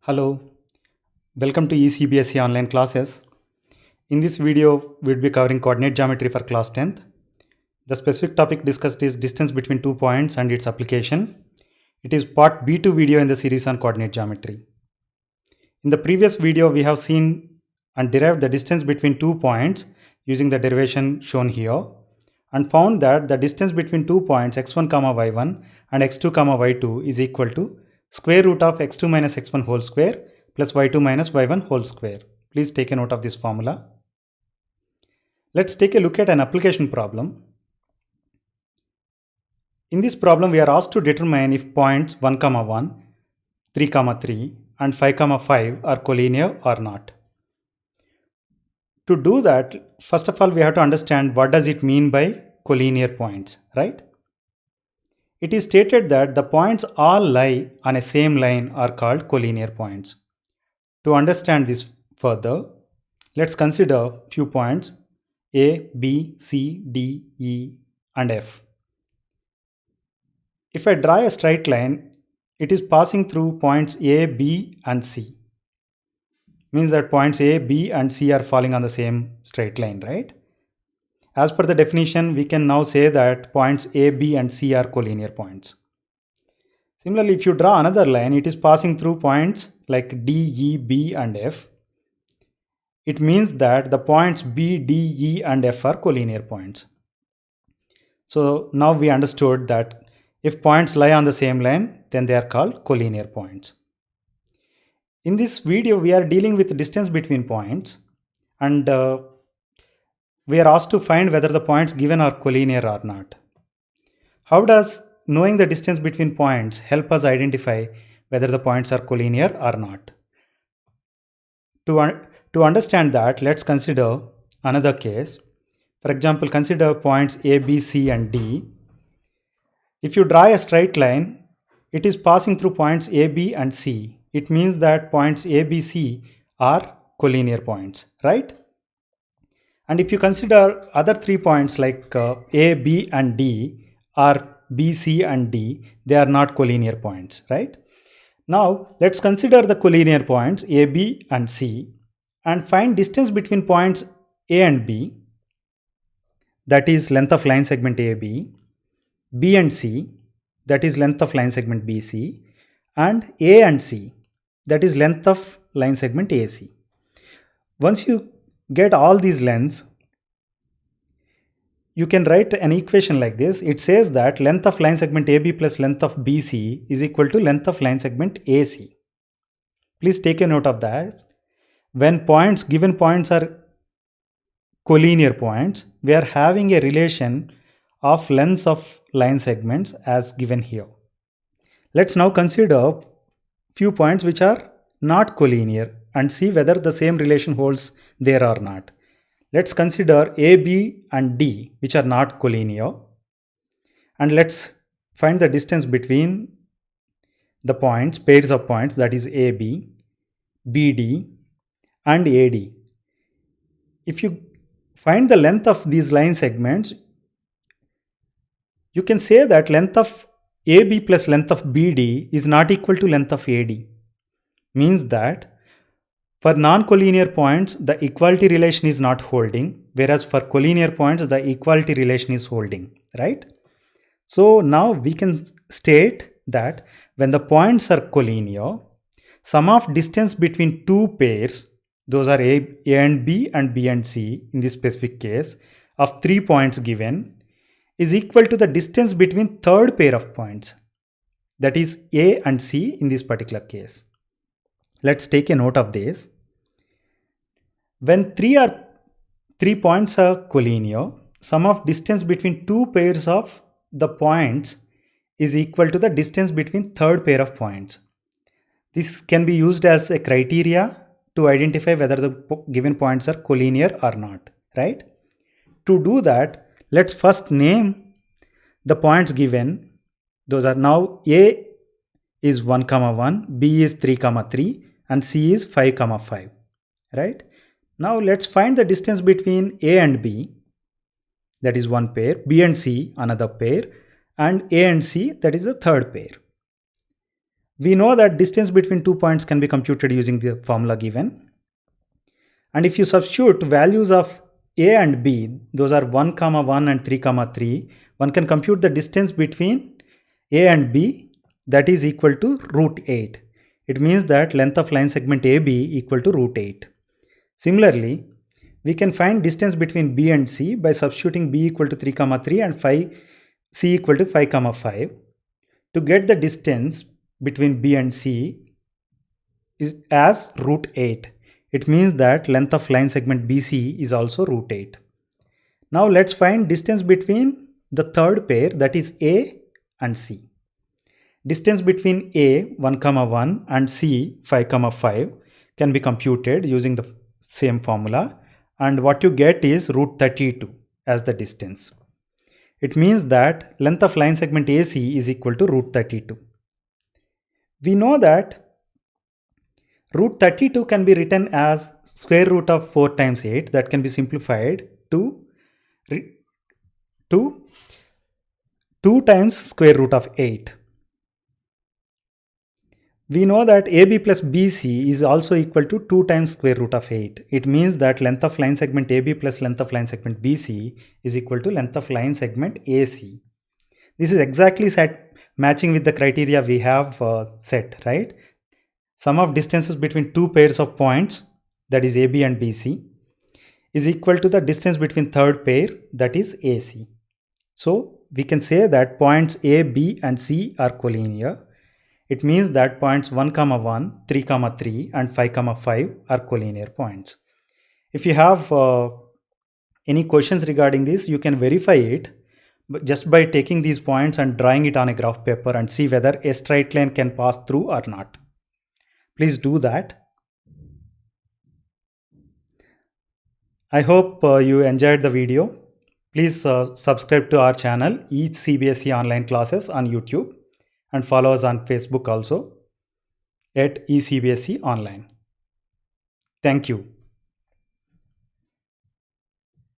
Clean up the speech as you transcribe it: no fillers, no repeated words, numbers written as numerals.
Hello, welcome to eCBSE online classes. In this video, we'll be covering coordinate geometry for class 10th. The specific topic discussed is distance between 2 points and its application. It is part B2 video in the series on coordinate geometry. In the previous video, we have seen and derived the distance between 2 points using the derivation shown here and found that the distance between 2 points x1, y1 and x2, y2 is equal to square root of x2 minus x1 whole square plus y2 minus y1 whole square. Please take a note of this formula. Let's take a look at an application problem. In this problem, we are asked to determine if points 1, 1, 3, 3 and 5, 5 are collinear or not. To do that, first of all, we have to understand what does it mean by collinear points, right? It is stated that the points all lie on a same line are called collinear points. To understand this further, let's consider few points A, B, C, D, E and F. If I draw a straight line, it is passing through points A, B and C. Means that points A, B and C are falling on the same straight line, right? As per the definition, we can now say that points A, B and C are collinear points. Similarly, if you draw another line, it is passing through points like D, E, B and F. It means that the points B, D, E and F are collinear points. So now we understood that if points lie on the same line, then they are called collinear points. In this video, we are dealing with distance between points and we are asked to find whether the points given are collinear or not. How does knowing the distance between points help us identify whether the points are collinear or not? To understand that, let's consider another case. For example, consider points A, B, C and D. If you draw a straight line, it is passing through points A, B and C. It means that points A, B, C are collinear points, right? And if you consider other 3 points like A, B and D or B, C and D, they are not collinear points, right? Now let's consider the collinear points A, B and C and find distance between points A and B, that is length of line segment AB, B and C, that is length of line segment BC, and A and C, that is length of line segment AC. Once you get all these lengths, you can write an equation like this. It says that length of line segment AB plus length of BC is equal to length of line segment AC. Please take a note of that. When given points are collinear points, we are having a relation of lengths of line segments as given here. Let's now consider few points which are not collinear and see whether the same relation holds there or not. Let's consider A, B and D which are not collinear and let's find the distance between the points, pairs of points, that is AB, BD and AD. If you find the length of these line segments, you can say that length of AB plus length of BD is not equal to length of AD. Means that for non-collinear points, the equality relation is not holding, whereas for collinear points, the equality relation is holding, right? So now we can state that when the points are collinear, sum of distance between two pairs, those are A and B and B and C in this specific case, of 3 points given, is equal to the distance between third pair of points, that is A and C in this particular case. Let's take a note of this. When 3 points are collinear, sum of distance between two pairs of the points is equal to the distance between third pair of points. This can be used as a criteria to identify whether the given points are collinear or not, right? To do that, let's first name the points given. Those are now A is 1, 1, B is 3, 3 and C is 5, 5, right? Now let's find the distance between A and B, that is one pair, B and C another pair, and A and C, that is the third pair. We know that distance between 2 points can be computed using the formula given. And if you substitute values of a and b, those are 1, 1 and 3, 3, one can compute the distance between a and b, that is equal to root 8. It means that length of line segment AB equal to root 8. Similarly, we can find distance between B and C by substituting B equal to 3, 3 and C equal to 5, 5. To get the distance between B and C is as root 8. It means that length of line segment BC is also root 8. Now let's find distance between the third pair, that is A and C. Distance between A 1, 1 and C 5, 5 can be computed using the same formula, and what you get is root 32 as the distance. It means that length of line segment AC is equal to root 32. We know that root 32 can be written as square root of 4 times 8, that can be simplified to 2 times square root of 8. We know that AB plus BC is also equal to 2 times square root of 8. It means that length of line segment AB plus length of line segment BC is equal to length of line segment AC. This is exactly matching with the criteria we have set, right? Sum of distances between two pairs of points, that is AB and BC, is equal to the distance between third pair, that is AC. So we can say that points A, B and C are collinear. It means that points 1, 1, 3, 3 and 5, 5 are collinear points. If you have any questions regarding this, you can verify it just by taking these points and drawing it on a graph paper and see whether a straight line can pass through or not. Please do that. I hope you enjoyed the video. Please subscribe to our channel, Each CBSE Online Classes on YouTube, and follow us on Facebook also at eCBSE Online. Thank you.